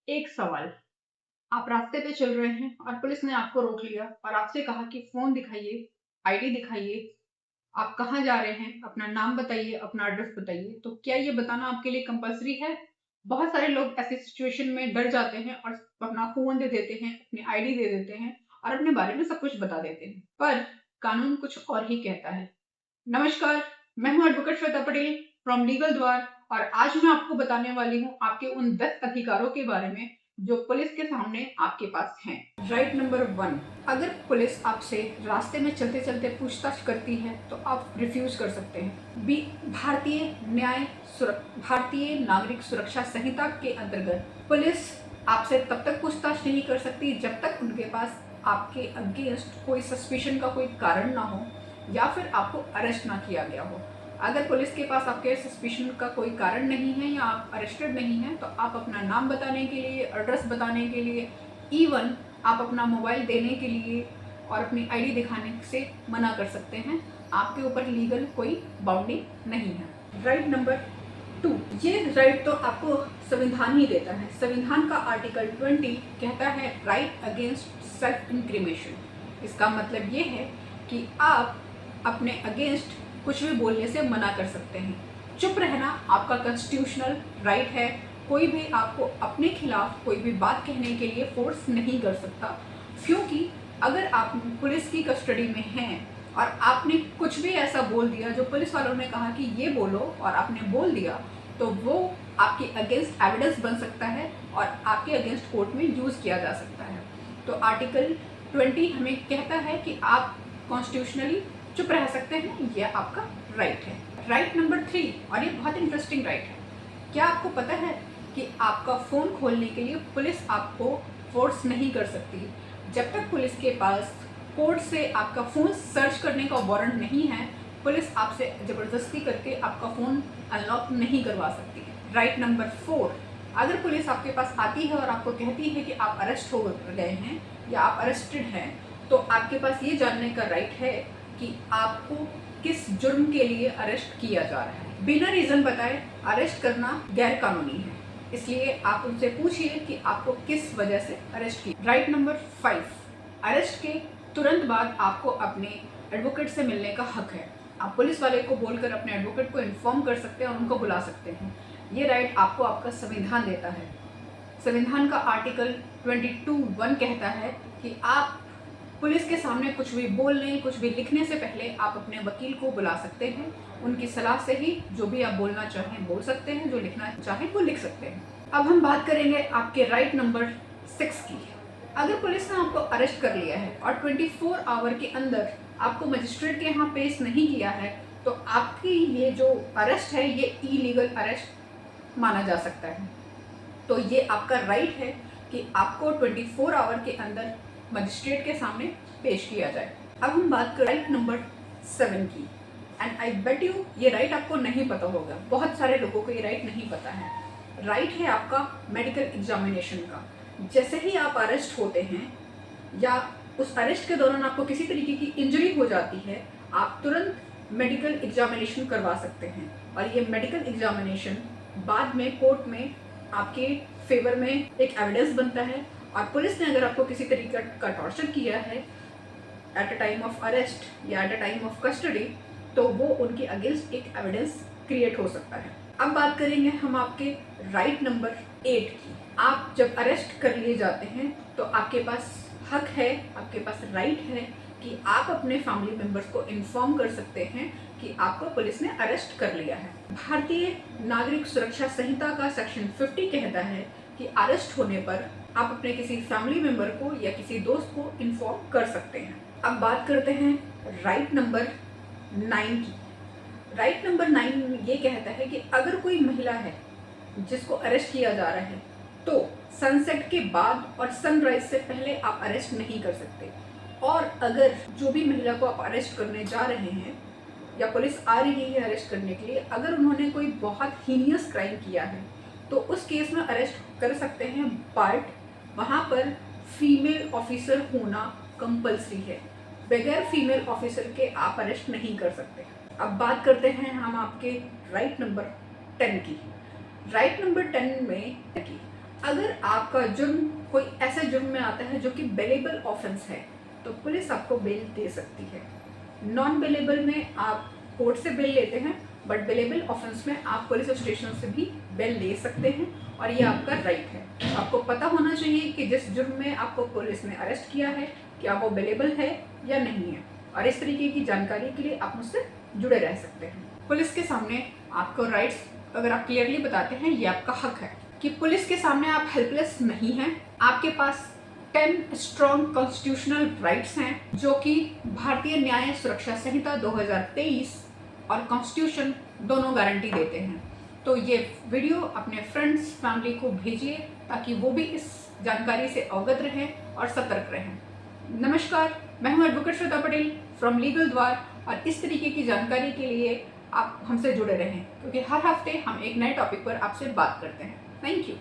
एक सवाल, आप रास्ते पे चल रहे हैं और पुलिस ने आपको रोक लिया और आपसे कहा कि फ़ोन दिखाइए, आईडी दिखाइए, आप कहाँ जा रहे हैं, अपना नाम बताइए, अपना एड्रेस बताइए। तो क्या ये बताना आपके लिए कंपल्सरी है? बहुत सारे लोग ऐसी सिचुएशन में डर जाते हैं और अपना फ़ोन दे देते हैं, अपनी आईडी दे देते हैं और अपने बारे में सब कुछ बता देते हैं। पर कानून कुछ और ही कहता है। नमस्कार, मैं हूँ advocate Shweta Patel from legal द्वार और आज मैं आपको बताने वाली हूँ आपके उन 10 अधिकारों के बारे में जो पुलिस के सामने आपके पास हैं। राइट नंबर 1, अगर पुलिस आपसे रास्ते में चलते चलते पूछताछ करती है तो आप रिफ्यूज कर सकते हैं। बी, भारतीय नागरिक सुरक्षा संहिता के अंतर्गत पुलिस आपसे तब तक पूछताछ नहीं कर सकती जब तक उनके पास आपके अगेंस्ट कोई सस्पिशन का कोई कारण ना हो या फिर आपको अरेस्ट ना किया गया हो। अगर पुलिस के पास आपके सस्पिशन का कोई कारण नहीं है या आप अरेस्टेड नहीं हैं तो आप अपना नाम बताने के लिए, एड्रेस बताने के लिए, इवन आप अपना मोबाइल देने के लिए और अपनी आईडी दिखाने से मना कर सकते हैं। आपके ऊपर लीगल कोई बाउंडिंग नहीं है। राइट नंबर 2, ये राइट तो आपको संविधान ही देता है। संविधान का आर्टिकल 20 कहता है राइट अगेंस्ट सेल्फ इंक्रिमेशन। इसका मतलब ये है कि आप अपने अगेंस्ट कुछ भी बोलने से मना कर सकते हैं। चुप रहना आपका कॉन्स्टिट्यूशनल राइट है। कोई भी आपको अपने खिलाफ कोई भी बात कहने के लिए फोर्स नहीं कर सकता, क्योंकि अगर आप पुलिस की कस्टडी में हैं और आपने कुछ भी ऐसा बोल दिया जो पुलिस वालों ने कहा कि ये बोलो और आपने बोल दिया, तो वो आपके अगेंस्ट एविडेंस बन सकता है और आपके अगेंस्ट कोर्ट में यूज़ किया जा सकता है। तो आर्टिकल 20 हमें कहता है कि आप कॉन्स्टिट्यूशनली चुप रह सकते हैं, यह आपका राइट है। राइट नंबर 3, और ये बहुत इंटरेस्टिंग राइट है। क्या आपको पता है कि आपका फ़ोन खोलने के लिए पुलिस आपको फोर्स नहीं कर सकती? जब तक पुलिस के पास कोर्ट से आपका फ़ोन सर्च करने का वारंट नहीं है, पुलिस आपसे ज़बरदस्ती करके आपका फ़ोन अनलॉक नहीं करवा सकती। राइट नंबर 4, अगर पुलिस आपके पास आती है और आपको कहती है कि आप अरेस्ट हो गए हैं या आप अरेस्टेड हैं, तो आपके पास ये जानने का राइट है कि आपको किस जुर्म के लिए अरेस्ट किया जा रहा है। बिना रीज़न बताए अरेस्ट करना गैर कानूनी है, इसलिए आप उनसे पूछिए कि आपको किस वजह से अरेस्ट किया। राइट नंबर 5, अरेस्ट के तुरंत बाद आपको अपने एडवोकेट से मिलने का हक है। आप पुलिस वाले को बोलकर अपने एडवोकेट को इन्फॉर्म कर सकते हैं और उनको बुला सकते हैं। ये राइट आपको आपका संविधान देता है। संविधान का आर्टिकल 22(1) कहता है कि आप पुलिस के सामने कुछ भी बोलने, कुछ भी लिखने से पहले आप अपने वकील को बुला सकते हैं। उनकी सलाह से ही जो भी आप बोलना चाहें बोल सकते हैं, जो लिखना चाहें वो लिख सकते हैं। अब हम बात करेंगे आपके राइट नंबर 6 की। अगर पुलिस ने आपको अरेस्ट कर लिया है और 24 आवर के अंदर आपको मजिस्ट्रेट के यहाँ पेश नहीं किया है, तो आपकी ये जो अरेस्ट है ये इलीगल अरेस्ट माना जा सकता है। तो ये आपका राइट है कि आपको 24 आवर के अंदर मजिस्ट्रेट के सामने पेश किया जाए। अब हम बात करें राइट नंबर 7 की, एंड आई बेट यू ये राइट आपको नहीं पता होगा। बहुत सारे लोगों को ये राइट नहीं पता है। राइट है आपका मेडिकल एग्जामिनेशन का। जैसे ही आप अरेस्ट होते हैं या उस अरेस्ट के दौरान आपको किसी तरीके की इंजरी हो जाती है, आप तुरंत मेडिकल एग्जामिनेशन करवा सकते हैं और ये मेडिकल एग्जामिनेशन बाद में कोर्ट में आपके फेवर में एक एविडेंस बनता है। और पुलिस ने अगर आपको किसी तरीके का टॉर्चर किया है at a time of arrest या at a time of custody, तो वो उनके अगेंस्ट एक एविडेंस क्रिएट हो सकता है। अब बात करेंगे हम आपके राइट नंबर 8 की। आप जब अरेस्ट कर लिए जाते हैं तो आपके पास हक है, आपके पास राइट है कि आप अपने फैमिली मेम्बर्स को इन्फॉर्म कर सकते हैं कि आपको पुलिस ने अरेस्ट कर लिया है। भारतीय नागरिक सुरक्षा संहिता का सेक्शन 50 कहता है कि अरेस्ट होने पर आप अपने किसी फैमिली मेम्बर को या किसी दोस्त को इन्फॉर्म कर सकते हैं। अब बात करते हैं राइट नंबर 9 की। राइट नंबर 9 ये कहता है कि अगर कोई महिला है जिसको अरेस्ट किया जा रहा है तो सनसेट के बाद और सनराइज से पहले आप अरेस्ट नहीं कर सकते। और अगर जो भी महिला को आप अरेस्ट करने जा रहे हैं या पुलिस आ रही है अरेस्ट करने के लिए, अगर उन्होंने कोई बहुत हीनियस क्राइम किया है तो उस केस में अरेस्ट कर सकते हैं, बट वहाँ पर फीमेल ऑफिसर होना कंपलसरी है। बगैर फीमेल ऑफिसर के आप अरेस्ट नहीं कर सकते। अब बात करते हैं हम आपके राइट नंबर 10 की। राइट नंबर 10 में अगर आपका जुर्म कोई ऐसे जुर्म में आता है जो कि बेलेबल ऑफेंस है, तो पुलिस आपको बेल दे सकती है। नॉन बेलेबल में आप कोर्ट से बेल लेते हैं, बट बेलेबल ऑफेंस में आप पुलिस स्टेशन से भी बेल ले सकते हैं और ये आपका राइट है। आपको पता होना चाहिए कि जिस जुर्म में आपको पुलिस ने अरेस्ट किया है क्या वो बेलेबल है या नहीं है, और इस तरीके की जानकारी के लिए आप मुझसे जुड़े रह सकते हैं। पुलिस के सामने आपको राइट्स अगर आप क्लियरली बताते हैं, ये आपका हक है कि पुलिस के सामने आप हेल्पलेस नहीं हैं। आपके पास 10 स्ट्रॉन्ग कॉन्स्टिट्यूशनल राइट्स हैं जो कि भारतीय न्याय सुरक्षा संहिता 2023 और कॉन्स्टिट्यूशन दोनों गारंटी देते हैं। तो ये वीडियो अपने फ्रेंड्स फैमिली को भेजिए ताकि वो भी इस जानकारी से अवगत रहें और सतर्क रहें। नमस्कार, मैं हूं advocate Shweta Patel from legal द्वार, और इस तरीके की जानकारी के लिए आप हमसे जुड़े रहें क्योंकि हर हफ्ते हम एक नए टॉपिक पर आपसे बात करते हैं। Thank you.